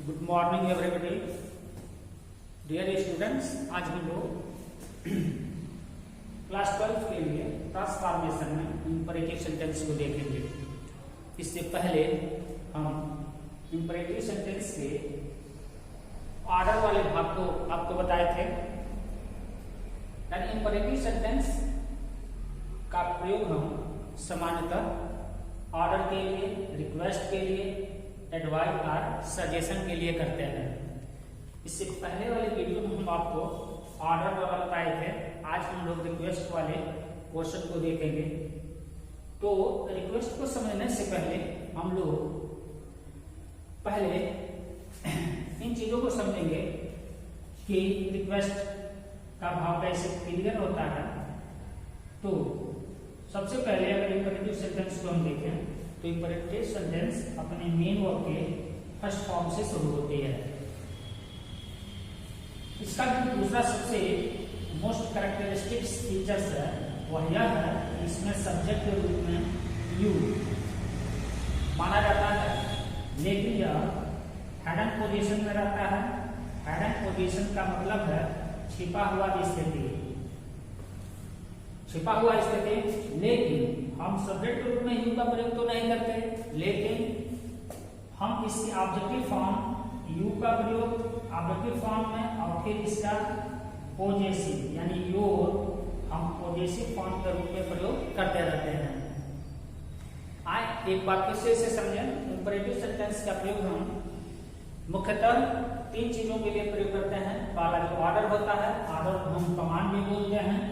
Good morning everybody dear students. आज हम लोग क्लास 12 के लिए ट्रांसफॉर्मेशन में इंपरेटिव सेंटेंस को देखेंगे। इससे पहले हम इंपरेटिव सेंटेंस के ऑर्डर वाले भाग को आपको बताए थे। यानी इंपरेटिव सेंटेंस का प्रयोग हम सामान्यतः ऑर्डर के लिए, रिक्वेस्ट के लिए, एडवाइस और सजेशन के लिए करते हैं। इससे पहले वाले वीडियो में हम आपको ऑर्डर वाला बताए थे। आज हम लोग रिक्वेस्ट वाले पोर्शन को देखेंगे। तो रिक्वेस्ट को समझने से पहले हम लोग पहले इन चीजों को समझेंगे कि रिक्वेस्ट का भाव कैसे क्लियर होता है। तो सबसे पहले अगर इंपरेटिव सेंटेंस को हम देखें तो इंपरेटिव सेंटेंस अपने मेन वर्ब के फर्स्ट फॉर्म से शुरू होती है। इसका जो दूसरा सबसे मोस्ट कैरेक्टरिस्टिक फीचर्स है वह यह है कि इसमें सब्जेक्ट के रूप में यू माना जाता है, लेकिन यह हिडन पोजीशन में रहता है। हिडन पोजीशन का मतलब है छिपा हुआ स्थिति, छिपा हुआ स्थिति। लेकिन हम सब्जेक्ट के रूप में यू का प्रयोग तो नहीं करते, लेकिन हम इसकी ऑब्जेक्टिव फॉर्म यू का प्रयोग ऑब्जेक्टिव फॉर्म में और फिर इसका पोजेसिव यानी योर हम पोजेसिव फॉर्म के रूप में प्रयोग करते रहते हैं। आए एक बार फिर से इसे समझें। इंपरेटिव सेंटेंस का प्रयोग हम मुख्यतः तीन चीजों के लिए प्रयोग करते हैं। पहला जो ऑर्डर होता है, ऑर्डर को हम कमांड भी बोलते हैं।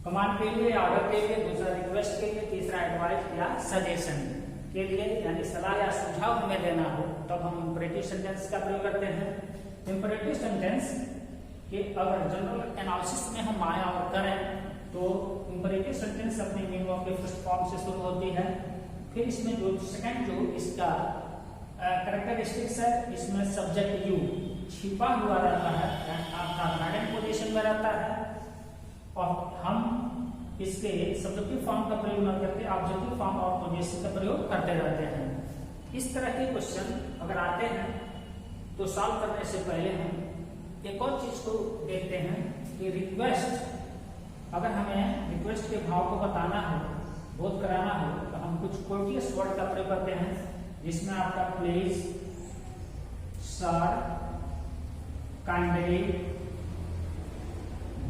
कमांड के लिए, ऑर्डर के लिए, दूसरा रिक्वेस्ट के लिए, तीसरा एडवाइस या सजेशन के लिए, यानी सलाह या सुझाव हमें देना हो तब हम इंपरेटिव सेंटेंस का प्रयोग करते हैं। इंपरेटिव सेंटेंस के अगर जनरल एनालिसिस में हम आया और करें तो इंपरेटिव सेंटेंस अपने मेन वर्ब के फर्स्ट फॉर्म से शुरू होती है। फिर इसमें जो सेकंड जो इसका कैरेक्टरिस्टिक्स है, इसमें सब्जेक्ट यू छिपा हुआ रहता है, आपका हिडन पोजीशन में रहता है और हम इसके सब्जेक्टिव फॉर्म का प्रयोग न करके ऑब्जेक्टिव फॉर्म और पोजेसिव का प्रयोग करते रहते हैं। इस तरह के क्वेश्चन अगर आते हैं तो सॉल्व करने से पहले हम एक और चीज को देखते हैं कि रिक्वेस्ट, अगर हमें रिक्वेस्ट के भाव को बताना हो, बोध कराना हो, तो हम कुछ कोर्टियस वर्ड का प्रयोग करते हैं, जिसमें आपका please, sir, kindly,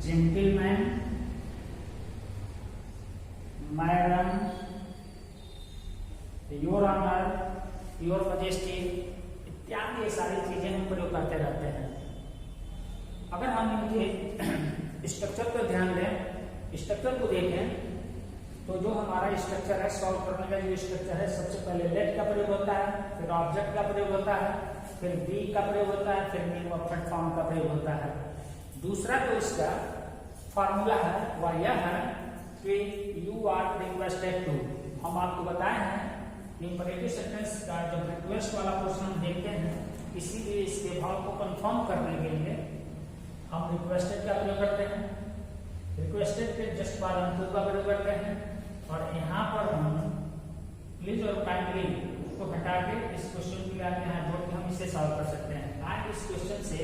gentleman, madam, your honour, your majesty इत्यादि ये सारी चीजें हम प्रयोग करते रहते हैं। अगर हम इनके स्ट्रक्चर पर ध्यान दें, स्ट्रक्चर को देखें तो जो हमारा स्ट्रक्चर है, सॉल्व करने का जो स्ट्रक्चर है, सबसे पहले लेट का प्रयोग होता है, फिर ऑब्जेक्ट का प्रयोग होता है, फिर बी का प्रयोग होता है, फिर मेन वर्ब फर्स्ट फॉर्म का प्रयोग होता है। दूसरा जो इसका फॉर्मूला है वह यह है कि यू आर रिक्वेस्टेड टू। हम आपको बताए हैं इंपरेटिव सेंटेंस का जब रिक्वेस्ट वाला पोर्शन हम देखते हैं, इसीलिए इसके भाव को कंफर्म करने के लिए हम रिक्वेस्टेड का प्रयोग करते हैं। रिक्वेस्टेड के जस्ट बाद हम टू का प्रयोग करते हैं और यहाँ पर हम प्लीज और काइंडली को हटा के इस क्वेश्चन को लाके यहाँ जोड़ के हम इसे सॉल्व कर सकते हैं। आज इस क्वेश्चन से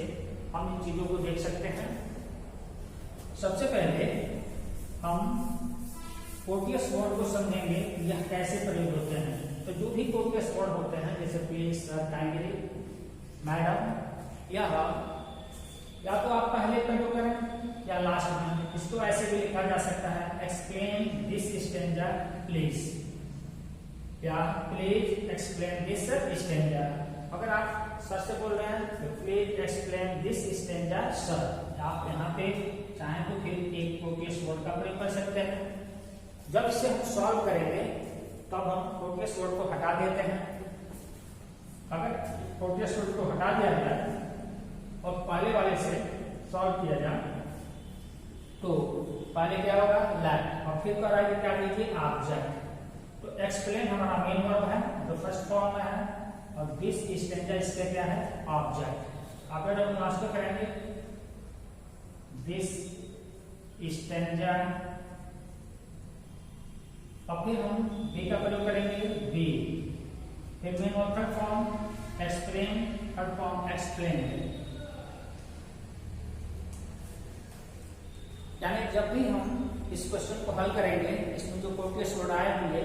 हम इन चीजों को देख सकते हैं। सबसे पहले हम कोर्टियस वर्ड को समझेंगे यह कैसे प्रयोग होते हैं। तो जो भी कोर्टियस वर्ड होते हैं जैसे प्लीज, सर, काइंडली, मैडम, या तो आप पहले प्रयोग करें या लास्ट में। इसको ऐसे भी लिखा जा सकता है, एक्सप्लेन दिस स्टैंजा प्लीज, या प्लीज एक्सप्लेन दिस स्टैंजा। अगर आप सर से बोल रहे हैं तो please explain this stanza sir. आप यहाँ पे चाहें तो फिर एक कोर्टियस वर्ड का प्रयोग कर सकते हैं। जब इसे हम सॉल्व करेंगे तब हम कोर्टियस वर्ड को हटा देते हैं। अगर कोर्टियस वर्ड को हटा दिया जाए और पहले वाले से सॉल्व किया जाए तो पहले क्या होगा, लेट, और फिर कराइए क्या लीजिए, ऑब्जेक्ट। तो एक्सप्लेन हमारा मेन वर्ब है जो फर्स्ट फॉर्म में है और दिस स्टैंजा इसका क्या है, ऑब्जेक्ट। अगर हम ट्रांसफर करेंगे दिस स्टैंजा और फिर हम बी का प्रयोग करेंगे, बी फिर मेन और third form explain, third form explain. यानी जब भी हम इस क्वेश्चन को हल करेंगे, इसमें जो कोटियस वर्ड आए होंगे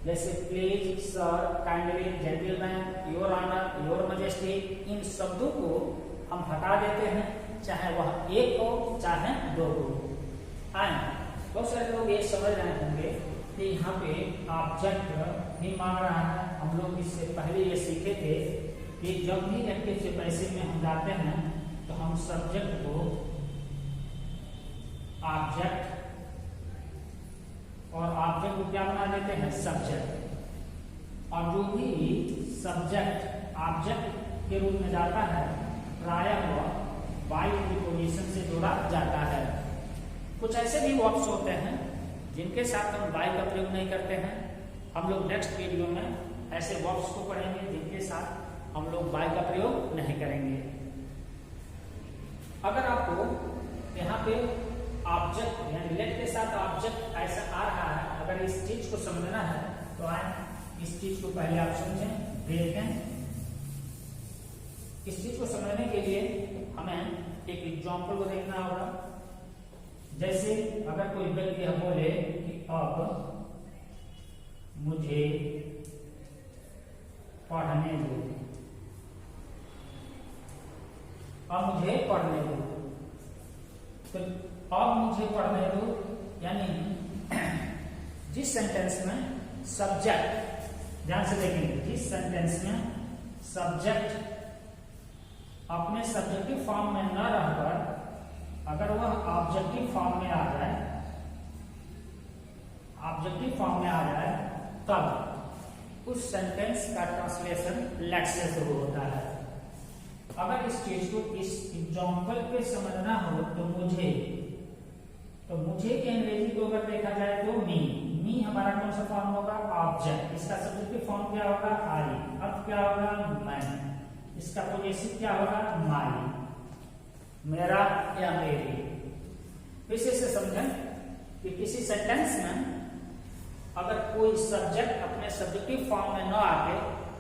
जैसे please, sir, kindly, gentleman, your honour, your majesty, इन शब्दों को हम हटा देते हैं, चाहे वह एक हो चाहे दो हो। बहुत सारे लोग ये समझ रहे होंगे कि यहाँ पे ऑब्जेक्ट ही मांग रहा है। हम लोग इससे पहले ये सीखे थे कि जब भी एक्टिव से पैसिव में हम जाते हैं तो हम सब्जेक्ट को ऑब्जेक्ट और ऑब्जेक्ट को क्या बना देते हैं, सब्जेक्ट। और जो भी सब्जेक्ट ऑब्जेक्ट के रूप में जाता है प्रायः वह बाय प्रीपोजिशन से जोड़ा जाता है। कुछ ऐसे भी वर्ब्स होते हैं जिनके साथ हम बाय का प्रयोग नहीं करते हैं। हम लोग नेक्स्ट वीडियो में ऐसे वर्ब्स को पढ़ेंगे जिनके साथ हम लोग बाय का प्रयोग नहीं करेंगे। अगर आपको यहाँ पे ऑब्जेक्ट यानी लेट के साथ ऑब्जेक्ट ऐसा आ रहा है, अगर इस चीज को समझना है तो आए इस चीज को पहले आप समझें, देखें। इस चीज को समझने के लिए हमें एक एग्जांपल को देखना होगा। जैसे अगर कोई व्यक्ति यह बोले कि अब मुझे पढ़ने दो, अब मुझे पढ़ने दो, तो अब मुझे पढ़ने दो यानी जिस सेंटेंस में सब्जेक्ट, ध्यान से देखेंगे, जिस सेंटेंस में सब्जेक्ट अपने सब्जेक्टिव फॉर्म में न रहकर अगर वह ऑब्जेक्टिव फॉर्म में आ जाए, ऑब्जेक्टिव फॉर्म में आ जाए, तब उस सेंटेंस का ट्रांसलेशन लेट से शुरू होता है। अगर इस चीज को इस एग्जांपल पे समझना हो तो मुझे की अंग्रेजी को अगर देखा जाए तो मी हमारा कौन सा फॉर्म होगा, ऑब्जेक्ट। इसका सब्जेक्टिव फॉर्म क्या होगा, आई। अब क्या होगा, मैं। इसका पोजेसिव क्या होगा, माई, मेरा या मेरी। इसी से समझें कि किसी सेंटेंस में अगर कोई सब्जेक्ट अपने सब्जेक्टिव फॉर्म में न आके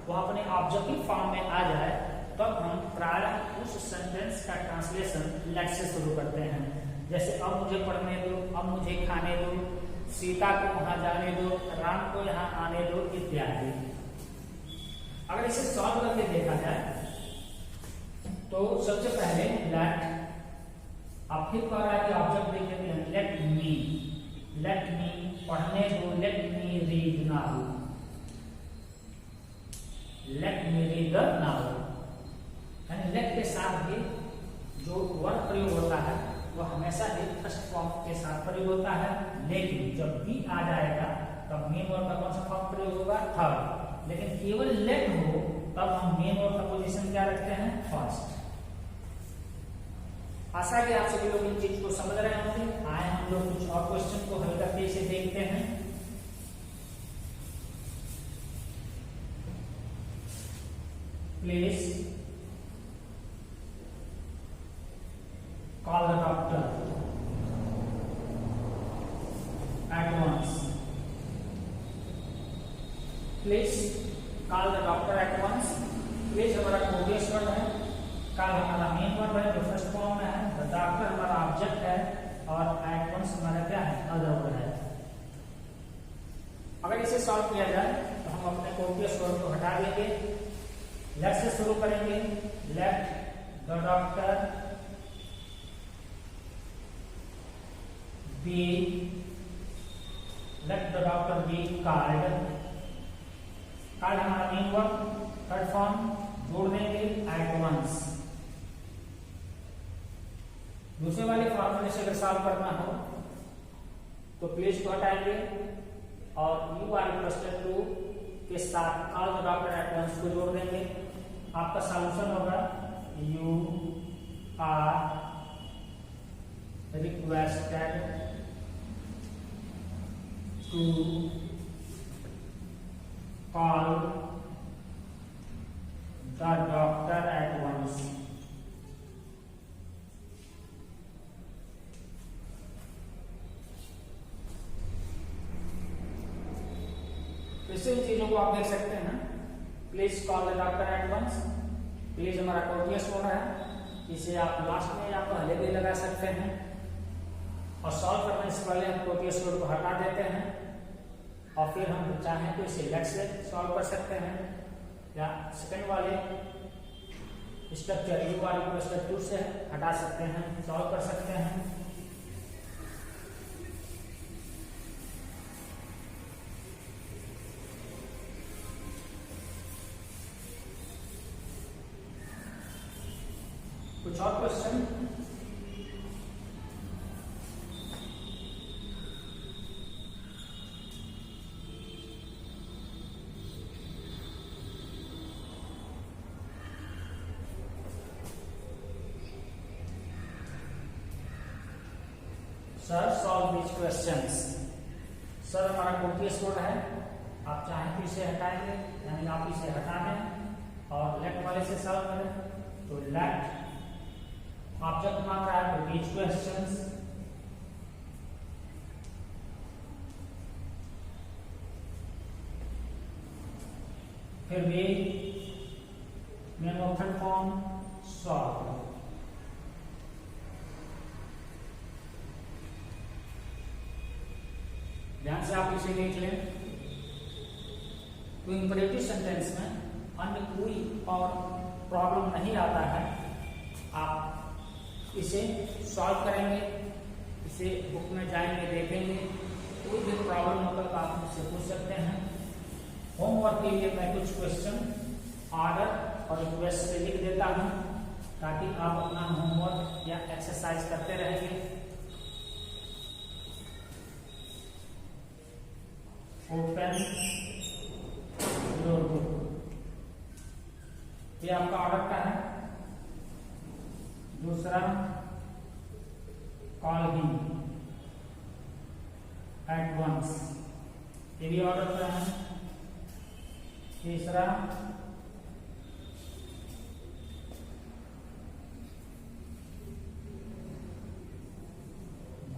वह अपने ऑब्जेक्टिव फॉर्म में आ जाए, तब हम प्रायः उस सेंटेंस का ट्रांसलेशन लेट से शुरू करते हैं। जैसे अब मुझे पढ़ने दो, अब मुझे खाने दो, सीता को वहां जाने दो, राम को यहाँ आने दो, इत्यादि। अगर इसे सॉल्व करके देखा जाए तो सबसे पहले लेट, अब फिर कह रहा है कि ऑब्जेक्ट देख लेते हैं, लेट मी पढ़ने दो, let me read now, let me read now. यानी लेट के साथ भी जो वर्ब प्रयोग होता है वह हमेशा ही फर्स्ट फॉर्म के साथ प्रयोग होता है, लेकिन जब भी आ जाएगा तब मेन वर्ब का कौन सा फॉर्म प्रयोग होगा, थर्ड। लेकिन केवल लेट हो तब हम मेन वर्ब का पोजीशन क्या रखते हैं, फर्स्ट। आशा है कि आप सभी लोग इन चीज को समझ रहे होंगे। आए हम लोग कुछ और क्वेश्चन को हल करके इसे देखते हैं। Please call the doctor at once. Please call the doctor at once. Please हमारा कोडियस वर्ड है, call हमारा मेन वर्ड है जो फर्स्ट फॉर्म में है, the doctor हमारा ऑब्जेक्ट है और at once हमारा क्या है, अदर वर्ड है। अगर इसे सॉल्व किया जाए तो हम अपने कोडियस वर्ड को हटा देंगे, लेट से शुरू करेंगे। Let the doctor be, let the doctor be called। called हमारा मेन वर्ब, थर्ड फॉर्म जोड़ देंगे at once। दूसरे वाले फॉर्मूले से अगर सॉल्व करना हो तो प्लीज को हटाएंगे और यू आर इक्वल टू के साथ call the doctor at once को जोड़ देंगे। आपका सॉल्यूशन होगा you are requested to call the doctor at once। इससे इन चीजों को आप देख सकते हैं please call the doctor at once. Please हमारा कोटियस कोड है, इसे आप लास्ट में या पहले भी लगा सकते हैं और सॉल्व करने से पहले हम कोटियस कोड को हटा देते हैं और फिर हम चाहें तो इसे लेट से सॉल्व कर सकते हैं या सेकंड वाले structure you are equal to से हटा सकते हैं, सॉल्व कर सकते हैं। कुछ और question? Sir solve these questions. Sir हमारा कोटियस कोड है, आप चाहें तो इसे हटाएंगे, यानी आप इसे हटा दें और लेफ्ट वाले से सॉल्व करें। तो लेफ्ट ऑब्जेक्ट मांग रहा है तो दीज क्वेश्चंस, फिर भी मेन ऑप्शन फॉर्म सॉल्व। ध्यान से आप इसे देख लें। तो इंपरेटिव सेंटेंस में अन्य कोई और प्रॉब्लम नहीं आता है, आप इसे सॉल्व करेंगे, इसे बुक में जाएंगे देखेंगे, कोई भी प्रॉब्लम होगा तो आप मुझसे पूछ सकते हैं। होमवर्क के लिए मैं कुछ क्वेश्चन ऑर्डर और रिक्वेस्ट से लिख देता हूं ताकि आप अपना होमवर्क या एक्सरसाइज करते रहेंगे। ओपन योर बुक, ये आपका ऑर्डर का है। दूसरा कॉल हिम एट वंस, ये भी ऑर्डर का है। तीसरा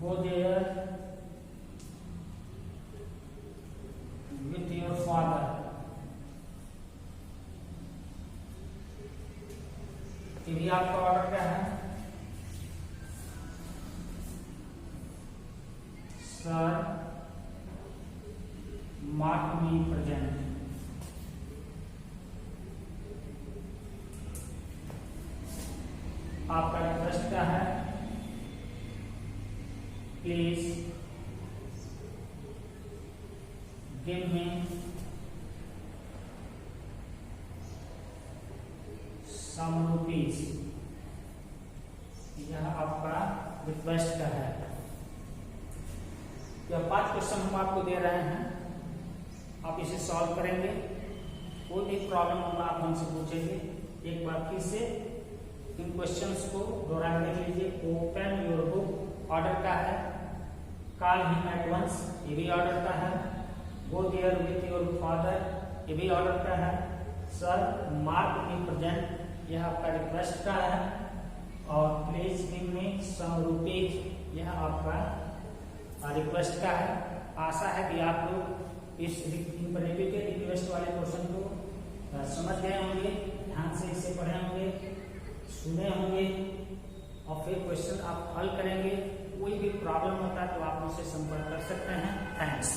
go there with your father, ये भी आपका ऑर्डर क्या है। सर मार्क मी प्रेजेंट, आपका रिक्वेस्ट क्या है। Please give me some rupees, यह आपका रिक्वेस्ट का है। यह 5 क्वेश्चन हम आपको दे रहे हैं, आप इसे सॉल्व करेंगे। कोई भी प्रॉब्लम होगा आप हमसे पूछेंगे। एक बार फिर से इन क्वेश्चंस को दोहरा देख लीजिए। ओपन योर बुक ऑर्डर का है, कॉल हिम एट वंस ये भी ऑर्डर का है, go there with your father ये भी ऑर्डर का है, सर मार्क मी प्रेजेंट यह आपका रिक्वेस्ट का है, और please give me some rupees यह आपका रिक्वेस्ट का है। आशा है कि आप लोग इस इंपरेटिव के रिक्वेस्ट वाले क्वेश्चन को समझ गए होंगे, ध्यान से इसे पढ़े होंगे, सुने होंगे और फिर क्वेश्चन आप हल करेंगे। कोई भी प्रॉब्लम होता है तो आप मुझसे संपर्क कर सकते हैं। थैंक्स।